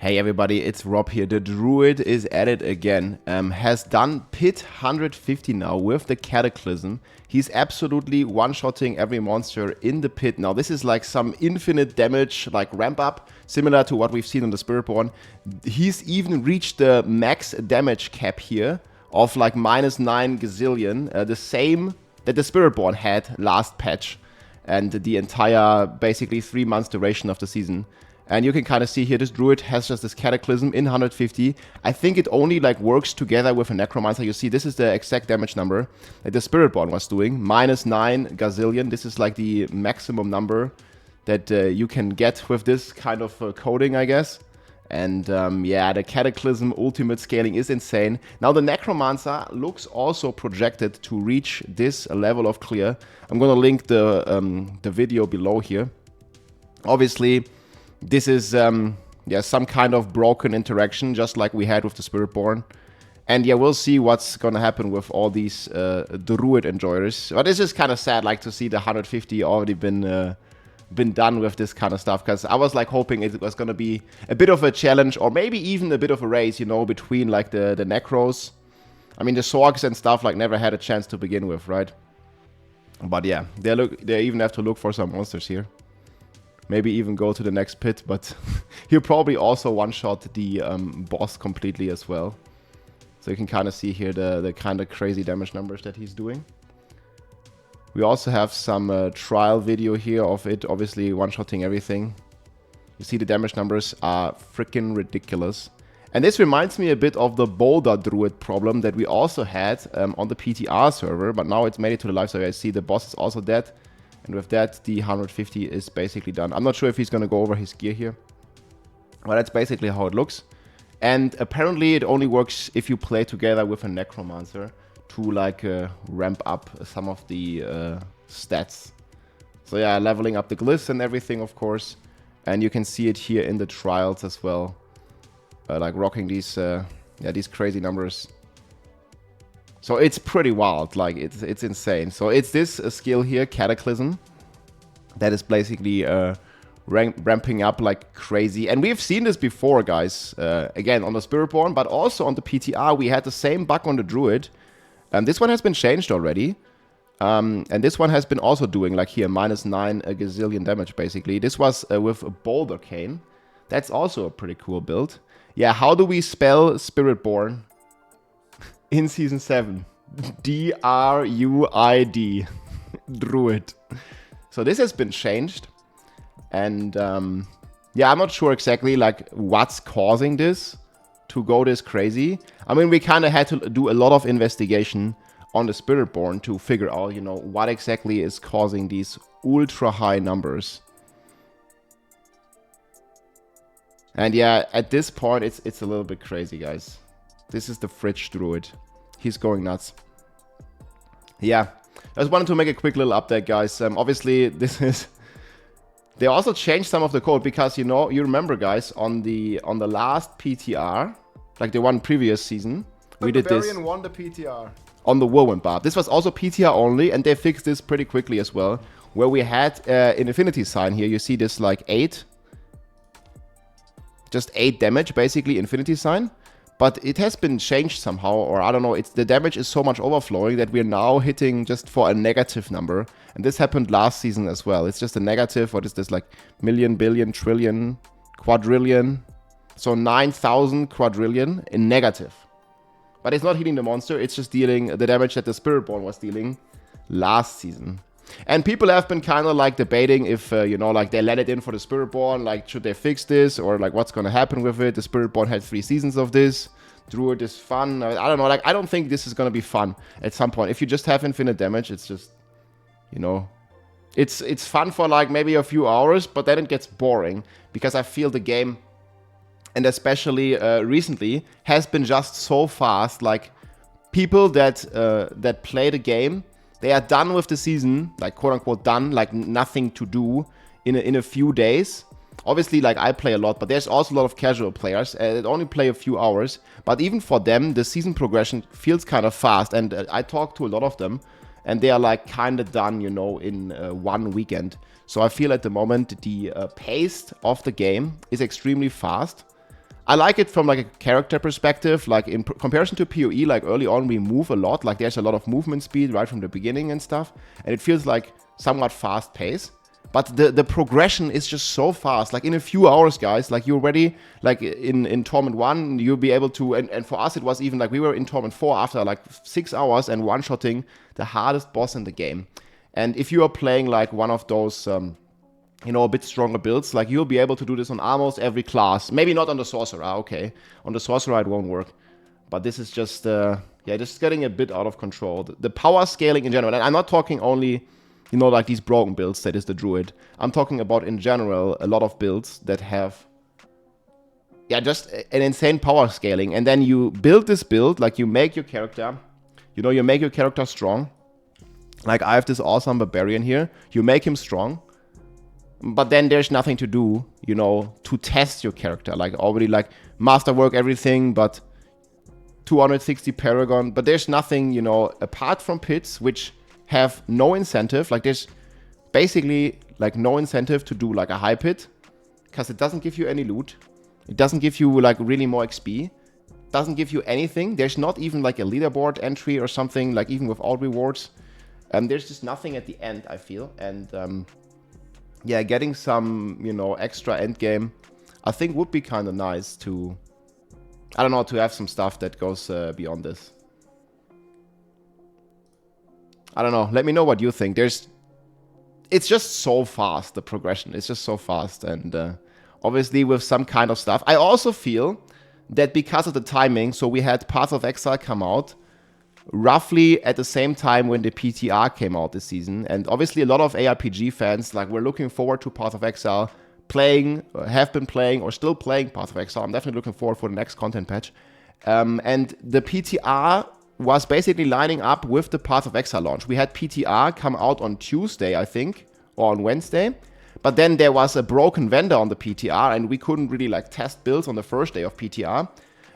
Hey everybody, it's Rob here. The Druid is at it again. Has done pit 150 now with the Cataclysm. He's absolutely one-shotting every monster in the pit. Now this is like some infinite damage, like ramp up, similar to what we've seen on the Spiritborn. He's even reached the max damage cap here of like -9 gazillion, the same that the Spiritborn had last patch and the entire basically 3 months duration of the season. And you can kind of see here, this Druid has just this Cataclysm in 150. I think it only like works together with a Necromancer. You see, this is the exact damage number that the Spiritborn was doing. -9 gazillion. This is like the maximum number that you can get with this kind of coding, I guess. And yeah, the Cataclysm ultimate scaling is insane. Now the Necromancer looks also projected to reach this level of clear. I'm going to link the video below here. Obviously, this is, yeah, some kind of broken interaction, just like we had with the Spiritborn. And yeah, we'll see what's gonna happen with all these Druid enjoyers. But it's just kind of sad, like, to see the 150 already been done with this kind of stuff. Because I was, like, hoping it was gonna be a bit of a challenge, or maybe even a bit of a race, you know, between, like, the Necros. I mean, the Sorgs and stuff, like, never had a chance to begin with, right? But yeah, they even have to look for some monsters here. Maybe even go to the next pit, but he'll probably also one-shot the boss completely as well. So you can kind of see here the kind of crazy damage numbers that he's doing. We also have some trial video here of it, obviously one-shotting everything. You see the damage numbers are freaking ridiculous. And this reminds me a bit of the Boulder Druid problem that we also had on the PTR server, but now it's made it to the live server. I see the boss is also dead. And with that, the 150 is basically done. I'm not sure if he's going to go over his gear here. Well, that's basically how it looks. And apparently it only works if you play together with a Necromancer to like ramp up some of the stats. So yeah, leveling up the glyphs and everything, of course. And you can see it here in the trials as well. Like rocking these, yeah, these crazy numbers. So it's pretty wild, like it's insane. So it's this skill here, Cataclysm, that is basically ramping up like crazy. And we've seen this before, guys, again on the Spiritborn, but also on the PTR. We had the same bug on the Druid. This one has been changed already. And this one has been also doing like here, -9 gazillion damage basically. This was with a Boulder Cane. That's also a pretty cool build. Yeah, how do we spell Spiritborn in Season 7? D-R-U-I-D. Druid. So this has been changed. And yeah, I'm not sure exactly like what's causing this to go this crazy. I mean, we kind of had to do a lot of investigation on the Spiritborn to figure out, you know, what exactly is causing these ultra high numbers. And yeah, at this point, it's a little bit crazy, guys. This is the Fridge Druid. He's going nuts. Yeah, I just wanted to make a quick little update, guys. Obviously, this is... They also changed some of the code because, you know, you remember, guys, on the last PTR, like the one previous season, we did this... Barbarian won the PTR. On the Whirlwind Barb. This was also PTR only, and they fixed this pretty quickly as well, where we had an infinity sign here. You see this, like, 8. Just 8 damage, basically, infinity sign. But it has been changed somehow, or I don't know, the damage is so much overflowing that we're now hitting just for a negative number. And this happened last season as well. It's just a negative, what is this, like million, billion, trillion, quadrillion. So 9,000 quadrillion in negative. But it's not hitting the monster, it's just dealing the damage that the Spiritborn was dealing last season. And people have been kind of like debating if, you know, like they let it in for the Spiritborn, like should they fix this or like what's going to happen with it. The Spiritborn had 3 seasons of this. Druid is fun. I don't know, like I don't think this is going to be fun at some point. If you just have infinite damage, it's just, you know, it's fun for like maybe a few hours, but then it gets boring because I feel the game, and especially recently, has been just so fast. Like people that play the game, they are done with the season, like quote-unquote done, like nothing to do in a few days. Obviously, like I play a lot, but there's also a lot of casual players that only play a few hours. But even for them, the season progression feels kind of fast. And I talk to a lot of them, and they are like kind of done, you know, in one weekend. So I feel at the moment the pace of the game is extremely fast. I like it from like a character perspective, like in comparison to PoE, like early on we move a lot, like there's a lot of movement speed right from the beginning and stuff, and it feels like somewhat fast pace. But the progression is just so fast, like in a few hours, guys, like you're ready, like in Torment 1, you'll be able to, and for us it was even like we were in Torment 4 after like 6 hours and one-shotting the hardest boss in the game. And if you are playing like one of those, you know, a bit stronger builds, like you'll be able to do this on almost every class. Maybe not on the Sorcerer, okay. On the Sorcerer it won't work. But this is just, yeah, just getting a bit out of control. The power scaling in general, and I'm not talking only, you know, like these broken builds that is the Druid. I'm talking about in general a lot of builds that have, yeah, just an insane power scaling. And then you build this build, like you make your character, you know, you make your character strong. Like I have this awesome barbarian here. You make him strong. But then there's nothing to do, you know, to test your character. Like already like masterwork everything, but 260 Paragon. But there's nothing, you know, apart from pits, which have no incentive. Like there's basically like no incentive to do like a high pit, because it doesn't give you any loot. It doesn't give you like really more XP. Doesn't give you anything. There's not even like a leaderboard entry or something, like even with all rewards. There's just nothing at the end, I feel. And yeah, getting some, you know, extra end game, I think would be kind of nice to, I don't know, to have some stuff that goes beyond this. I don't know. Let me know what you think. It's just so fast, the progression. It's just so fast. And obviously with some kind of stuff. I also feel that because of the timing, so we had Path of Exile come out roughly at the same time when the PTR came out this season. And obviously a lot of ARPG fans, like, we're looking forward to Path of Exile, playing, have been playing, or still playing Path of Exile. I'm definitely looking forward for the next content patch. And the PTR was basically lining up with the Path of Exile launch. We had PTR come out on Tuesday, I think, or on Wednesday. But then there was a broken vendor on the PTR, and we couldn't really like test builds on the first day of PTR.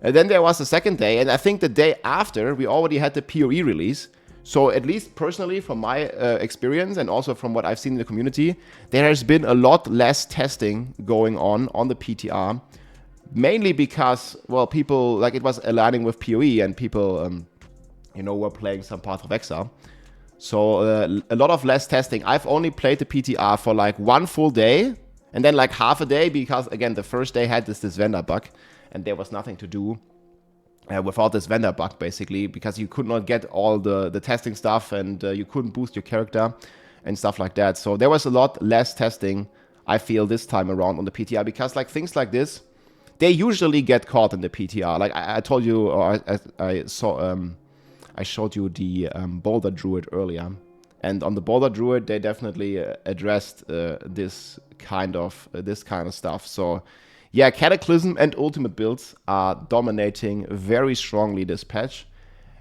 And then there was the second day, and I think the day after, we already had the PoE release. So at least personally, from my experience, and also from what I've seen in the community, there has been a lot less testing going on the PTR. Mainly because, well, people, like, it was aligning with PoE, and people, you know, were playing some Path of Exile. So a lot of less testing. I've only played the PTR for like one full day, and then like half a day, because again, the first day had this vendor bug, and there was nothing to do without this vendor bug, basically, because you could not get all the testing stuff, and you couldn't boost your character and stuff like that. So there was a lot less testing, I feel, this time around on the PTR, because like things like this, they usually get caught in the PTR. Like I told you, or I saw, I showed you the Boulder Druid earlier, and on the Boulder Druid they definitely addressed this kind of stuff. So yeah, Cataclysm and Ultimate builds are dominating very strongly this patch,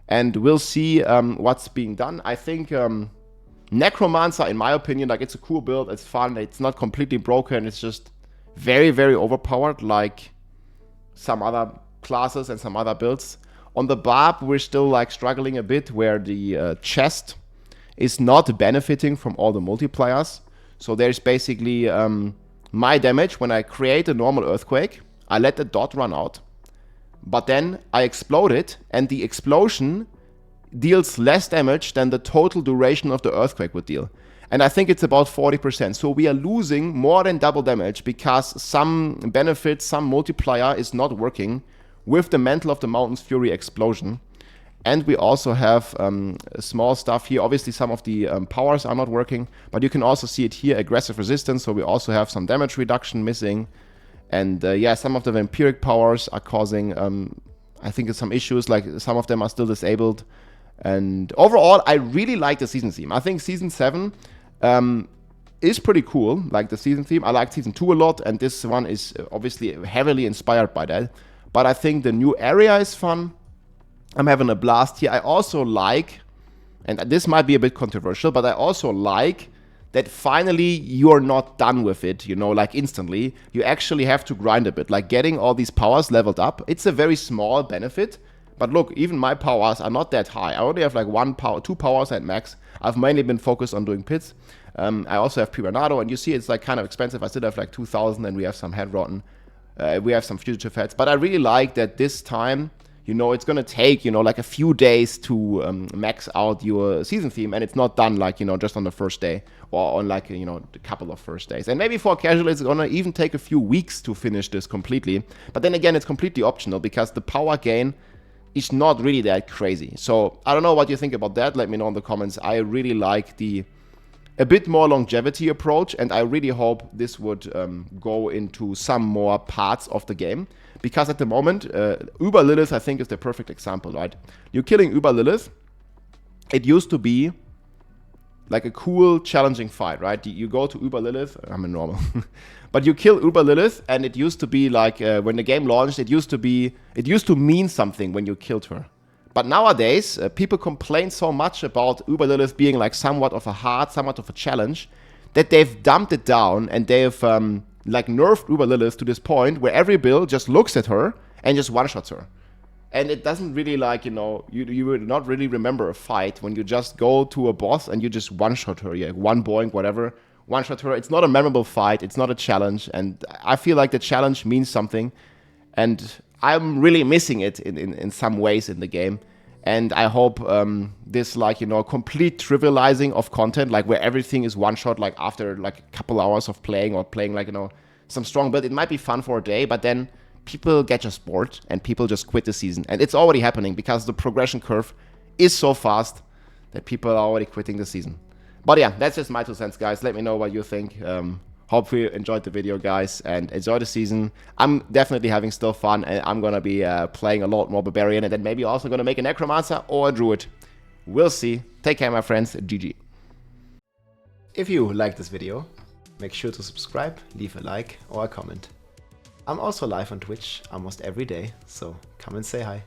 and we'll see what's being done. I think Necromancer, in my opinion, like, it's a cool build, it's fun, it's not completely broken, it's just very, very overpowered, like some other classes and some other builds. On the Barb, we're still like struggling a bit, where the chest is not benefiting from all the multipliers. So there's basically my damage when I create a normal earthquake, I let the dot run out, but then I explode it, and the explosion deals less damage than the total duration of the earthquake would deal. And I think it's about 40%. So we are losing more than double damage because some benefit, some multiplier is not working with the Mantle of the Mountain's Fury explosion. And we also have small stuff here. Obviously, some of the powers are not working, but you can also see it here, aggressive resistance. So we also have some damage reduction missing. And yeah, some of the vampiric powers are causing, I think, some issues. Like, some of them are still disabled. And overall, I really like the season theme. I think Season 7 is pretty cool, like the season theme. I like Season 2 a lot, and this one is obviously heavily inspired by that. But I think the new area is fun. I'm having a blast here. I also like, and this might be a bit controversial, but I also like that finally you're not done with it, you know, like instantly. You actually have to grind a bit, like getting all these powers leveled up. It's a very small benefit, but look, even my powers are not that high. I only have like two powers at max. I've mainly been focused on doing pits. I also have Piranado, and you see it's like kind of expensive. I still have like 2,000, and we have some Head Rotten. We have some fugitive heads, but I really like that this time, you know, it's gonna take, you know, like a few days to max out your season theme, and it's not done like, you know, just on the first day or on like, you know, a couple of first days. And maybe for casual, it's gonna even take a few weeks to finish this completely. But then again, it's completely optional because the power gain is not really that crazy. So I don't know what you think about that. Let me know in the comments. I really like the a bit more longevity approach, and I really hope this would go into some more parts of the game. Because at the moment, Uber Lilith, I think, is the perfect example, right? You're killing Uber Lilith. It used to be like a cool, challenging fight, right? You go to Uber Lilith, I'm a normal, but you kill Uber Lilith, and it used to be like, when the game launched, it used to mean something when you killed her. But nowadays, people complain so much about Uber Lilith being like somewhat of a challenge, that they've dumped it down, and they've like nerfed Uber Lilith to this point where every build just looks at her and just one-shots her. And it doesn't really like, you know, you would not really remember a fight when you just go to a boss and you just one-shot her. Yeah, one boink, whatever, one-shot her. It's not a memorable fight. It's not a challenge. And I feel like the challenge means something. And I'm really missing it in some ways in the game. And I hope this, like, you know, complete trivializing of content, like where everything is one shot, like after like a couple hours of playing, or playing like, you know, some strong build, it might be fun for a day, but then people get just bored and people just quit the season. And it's already happening because the progression curve is so fast that people are already quitting the season. But yeah, that's just my 2 cents, guys. Let me know what you think. Hope you enjoyed the video, guys, and enjoy the season. I'm definitely having still fun, and I'm gonna be playing a lot more Barbarian, and then maybe also gonna make a Necromancer or a Druid. We'll see. Take care, my friends. GG. If you liked this video, make sure to subscribe, leave a like or a comment. I'm also live on Twitch almost every day, so come and say hi.